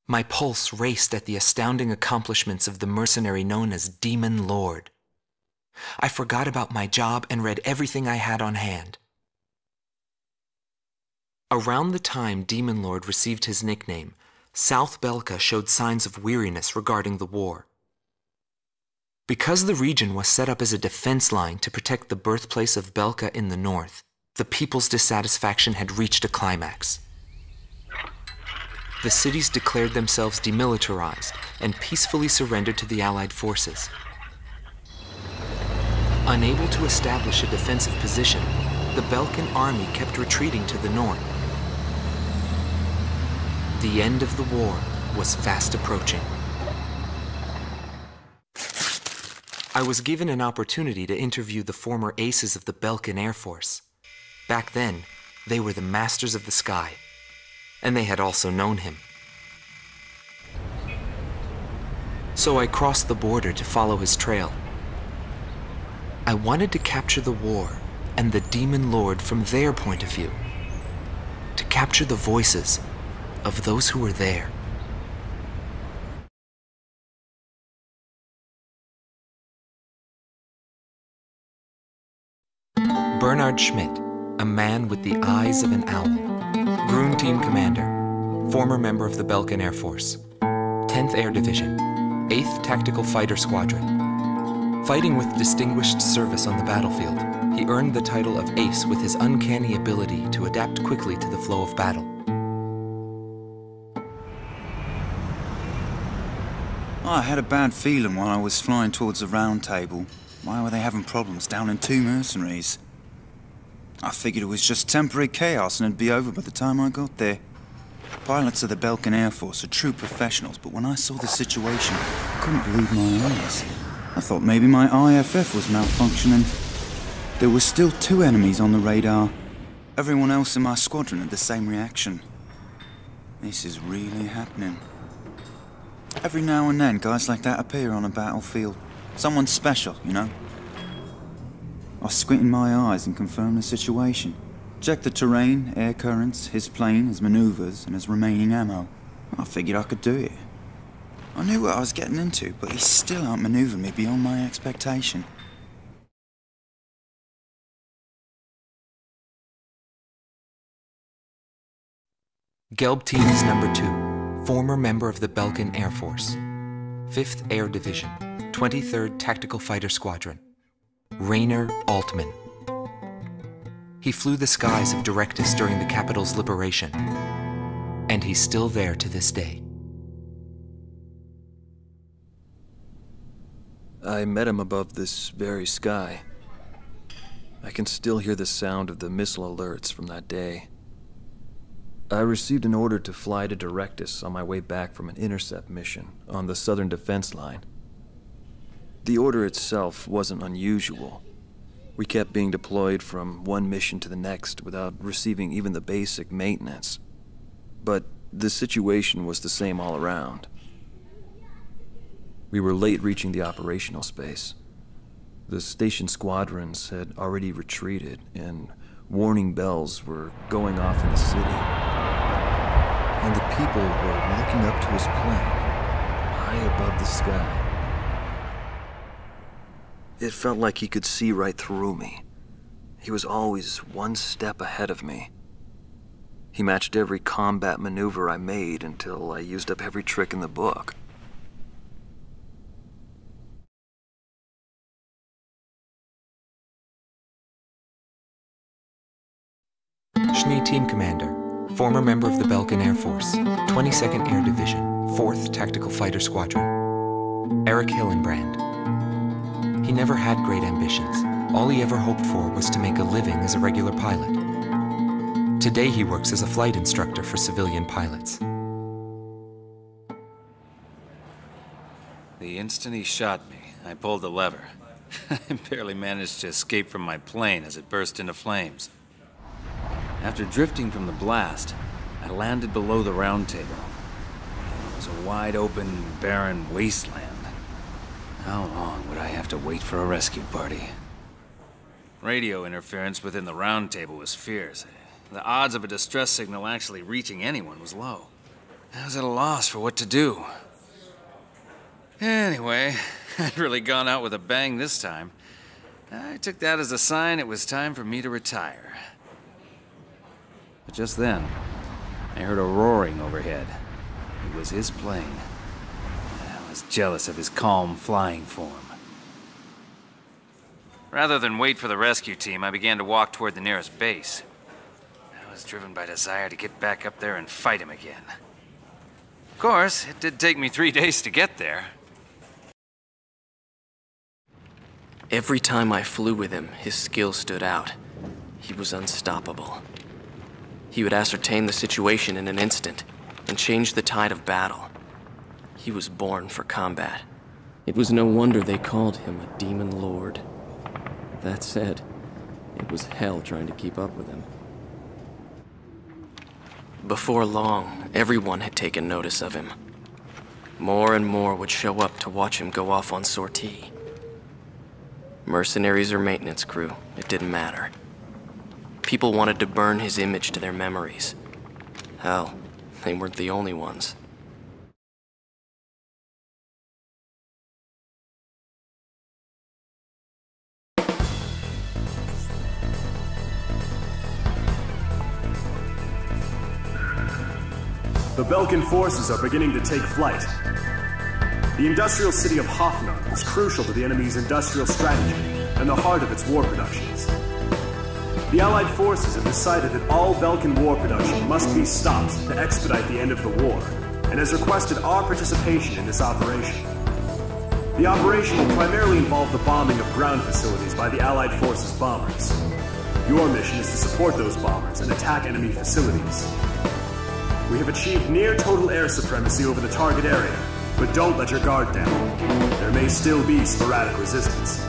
My pulse raced at the astounding accomplishments of the mercenary known as Demon Lord. I forgot about my job and read everything I had on hand. Around the time Demon Lord received his nickname, South Belka showed signs of weariness regarding the war. Because the region was set up as a defense line to protect the birthplace of Belka in the north, the people's dissatisfaction had reached a climax. The cities declared themselves demilitarized and peacefully surrendered to the Allied forces. Unable to establish a defensive position, the Belkan army kept retreating to the north. The end of the war was fast approaching. I was given an opportunity to interview the former aces of the Belkan Air Force. Back then, they were the masters of the sky, and they had also known him. So I crossed the border to follow his trail. I wanted to capture the war and the Demon Lord from their point of view, to capture the voices of those who were there. Bernard Schmidt, a man with the eyes of an owl. Groom Team Commander, former member of the Belkan Air Force, 10th Air Division, 8th Tactical Fighter Squadron. Fighting with distinguished service on the battlefield, he earned the title of Ace with his uncanny ability to adapt quickly to the flow of battle. I had a bad feeling while I was flying towards the round table. Why were they having problems down in 2 mercenaries? I figured it was just temporary chaos and it'd be over by the time I got there. Pilots of the Belkan Air Force are true professionals, but when I saw the situation, I couldn't believe my eyes. I thought maybe my IFF was malfunctioning. There were still 2 enemies on the radar. Everyone else in my squadron had the same reaction. This is really happening. Every now and then, guys like that appear on a battlefield. Someone special, you know? I squinted my eyes and confirmed the situation. Checked the terrain, air currents, his plane, his maneuvers, and his remaining ammo. I figured I could do it. I knew what I was getting into, but he still outmaneuvered me beyond my expectation. Gelb Team is number 2, former member of the Belkan Air Force, 5th Air Division, 23rd Tactical Fighter Squadron, Rainer Altman. He flew the skies of Directus during the capital's liberation, and he's still there to this day. I met him above this very sky. I can still hear the sound of the missile alerts from that day. I received an order to fly to Directus on my way back from an intercept mission on the southern defense line. The order itself wasn't unusual. We kept being deployed from one mission to the next without receiving even the basic maintenance. But the situation was the same all around. We were late reaching the operational space. The station squadrons had already retreated, and warning bells were going off in the city. And the people were looking up to his plane, high above the sky. It felt like he could see right through me. He was always one step ahead of me. He matched every combat maneuver I made until I used up every trick in the book. Schnee Team Commander, former member of the Belkan Air Force, 22nd Air Division, 4th Tactical Fighter Squadron, Eric Hillenbrand. He never had great ambitions. All he ever hoped for was to make a living as a regular pilot. Today he works as a flight instructor for civilian pilots. The instant he shot me, I pulled the lever. I barely managed to escape from my plane as it burst into flames. After drifting from the blast, I landed below the round table. It was a wide-open, barren wasteland. How long would I have to wait for a rescue party? Radio interference within the round table was fierce. The odds of a distress signal actually reaching anyone was low. I was at a loss for what to do. Anyway, I'd really gone out with a bang this time. I took that as a sign it was time for me to retire. But just then, I heard a roaring overhead. It was his plane. I was jealous of his calm flying form. Rather than wait for the rescue team, I began to walk toward the nearest base. I was driven by desire to get back up there and fight him again. Of course, it did take me 3 days to get there. Every time I flew with him, his skill stood out. He was unstoppable. He would ascertain the situation in an instant and change the tide of battle. He was born for combat. It was no wonder they called him a demon lord. That said, it was hell trying to keep up with him. Before long, everyone had taken notice of him. More and more would show up to watch him go off on sortie. Mercenaries or maintenance crew, it didn't matter. People wanted to burn his image to their memories. Hell, they weren't the only ones. The Belkan forces are beginning to take flight. The industrial city of Hoffnark is crucial to the enemy's industrial strategy and the heart of its war productions. The Allied forces have decided that all Belkan war production must be stopped to expedite the end of the war, and has requested our participation in this operation. The operation will primarily involve the bombing of ground facilities by the Allied forces' bombers. Your mission is to support those bombers and attack enemy facilities. We have achieved near total air supremacy over the target area, but don't let your guard down. There may still be sporadic resistance.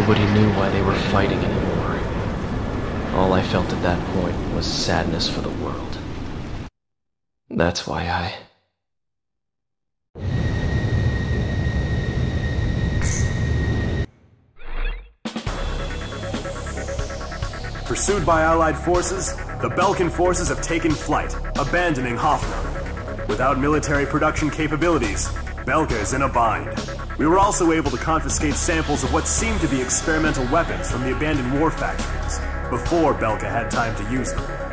Nobody knew why they were fighting anymore. All I felt at that point was sadness for the world. That's why I... Pursued by Allied forces, the Belkan forces have taken flight, abandoning Hoffman. Without military production capabilities, Belka is in a bind. We were also able to confiscate samples of what seemed to be experimental weapons from the abandoned war factories, before Belka had time to use them.